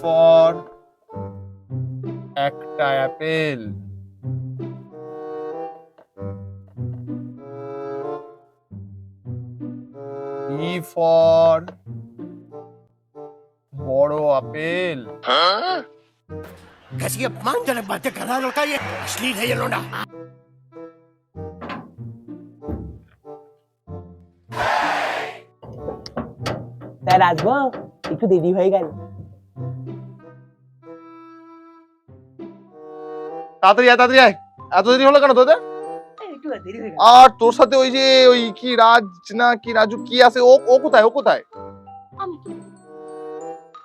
For একটা Apple, B for বড় apple, कैसी अपमानजनक बातें कर रहा लौटा, ये अश्लील है ये लौंडा। স্যার আসবো, একটু দেরি হয়ে গেল। তাড়াতাড়ি আয়, তাড়াতাড়ি আয়। এত দেরি হলো কেন তোদের? একটু দেরি হয়ে গেল। আর তোর সাথে ওই যে ওই কি রাজ না কি রাজু কি আছে, ও কোথায়, ও কোথায়?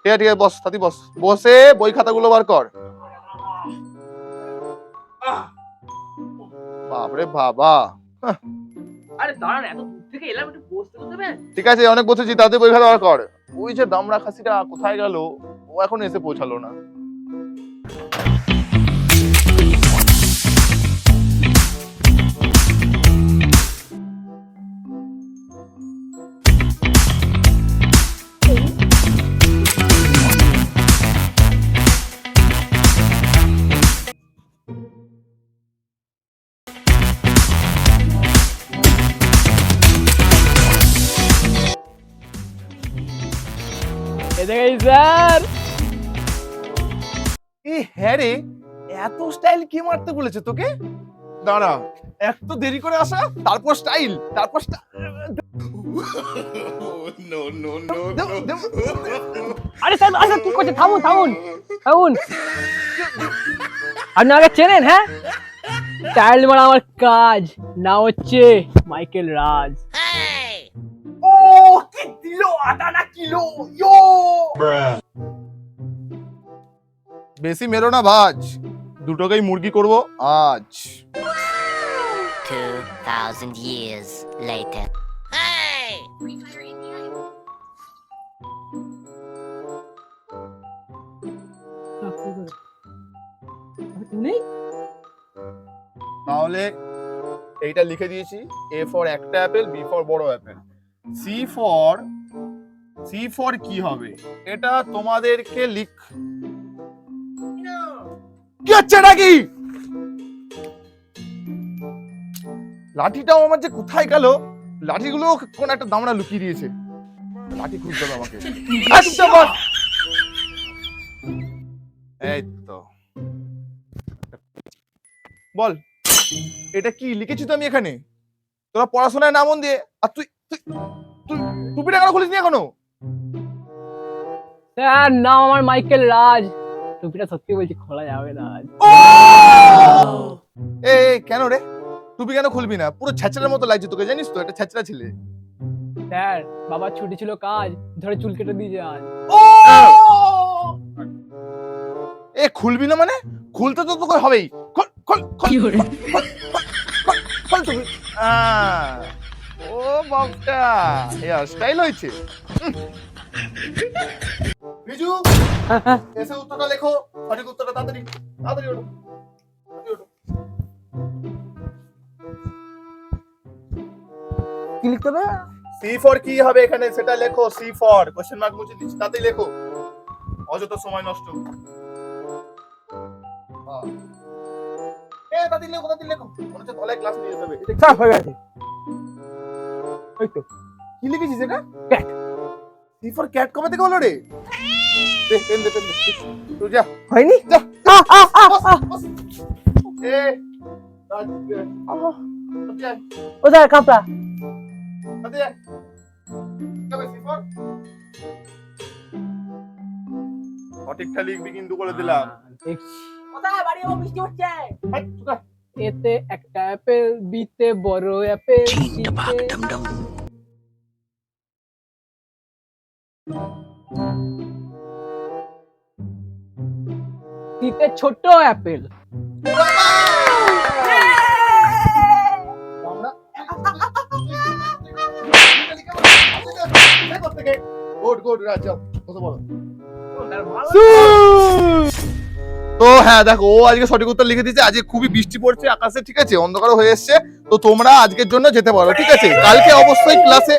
ঠিক আছে ঠিক আছে, বস সাথী বস, বসে বই খাতাগুলো বার কর। বাপরে বাবা, আরে দাঁড়ান, এত দূর থেকে এলাম, একটু বসতে তো দেবেন। ঠিক আছে অনেক বসেছি, তাড়াতাড়ি বই খাতা বার কর। ওই যে দামড়া খাসিটা কোথায় গেল, ও এখন এসে পৌঁছালো না। স্যার হ্যাঁ রে, এত স্টাইল কি মারতে বলেছে তোকে? দাঁড়া, এত দেরি করে আসা, তারপর স্টাইল, তারপর আরে স্যার, আচ্ছা কি করছে, থামুন থামুন থামুন। আপনি আগে চেনেন? হ্যাঁ, স্টাইল মারা আমার কাজ, না হচ্ছে মাইকেল রাজ। ও কি দিল, আটা না কিলো, ইয়ো বেশি মেরো না ভাজ, দুটোকেই মুরগি করব আজ। 2000 years later. তাহলে এইটা লিখে দিয়েছি, এ ফর একটা অ্যাপেল, বি ফর বড় অ্যাপেল, সি ফর কি হবে এটা তোমাদেরকে লিখ। কি হচ্ছে নাকি? লাঠিটাও আমার যে কোথায় গেল, লাঠিগুলো কোন একটা দামড়া লুকিয়ে দিয়েছে, লাঠি খুঁজতে হবে আমাকে। এই তো বল, এটা কি লিখেছি তো আমি এখানে? তোরা পড়াশোনায় না মন দিয়ে, আর তুই টুপিটা কেন খুলিস নি এখনো? স্যার নাম আমার মাইকেল রাজ, টুপিটা সত্যি বলছি খোলা যাবে না আজ। এ কেন রে, টুপি কেন খুলবি না? পুরো ছ্যাচড়ার মতো লাগছে তোকে, জানিস তো এটা ছ্যাচড়া ছেলে। স্যার বাবার ছুটি ছিল, কাজ ধরে চুল কেটে দিয়েছে আজ। এ খুলবি না মানে? খুলতে তো তোকে হবেই। খোল খোল খোল খোল টুপি। ও বাপটা, ইয়ার স্টাইল হয়েছে। বিজু এসে উত্তরটা লেখো, সঠিক উত্তরটা তাড়াতাড়ি তাড়াতাড়ি ওঠো, তাড়াতাড়ি ওঠো। কি লিখতে হবে? সি ফর কি হবে এখানে সেটা লেখো, সি ফর কোশ্চেন মার্ক মুছে দিচ্ছি, তাড়াতাড়ি লেখো, অযথা সময় নষ্ট। তাড়াতাড়ি লেখো, তাড়াতাড়ি লেখো, মনে হচ্ছে তলায় ক্লাস নিয়ে যেতে হবে। স্যার হয়ে গেছে, এই তো। কি লিখেছিস এটা? ক্যাট। সি ফর ক্যাট কবে থেকে হলো রে? দে পেন দে, পেন দে, তুই যা। হয়নি? যা। বস, বস। এ রাজ, তাড়াতাড়ি আয়, ও স্যার কাপড়া। তাড়াতাড়ি আয়। কবে সি ফর? সঠিকটা লিখবি কিন্তু বলে দিলাম। দেখছি। কোথায় বাড়ি, ও বৃষ্টি হচ্ছে। হাই, চুকা। এতে একটা অ্যাপেল, বিতে বড় অ্যাপেল, সিতে ছোট অ্যাপেল। গুড গুড রাজ, যাও বসে পড়ো। তো হ্যাঁ দেখো, ও আজকে সঠিক উত্তর লিখে দিয়েছে। আজকে খুবই বৃষ্টি পড়ছে আকাশে, ঠিক আছে, অন্ধকার হয়ে এসছে। তো তোমরা আজকের জন্য যেতে পারো, ঠিক আছে। কালকে অবশ্যই ক্লাসে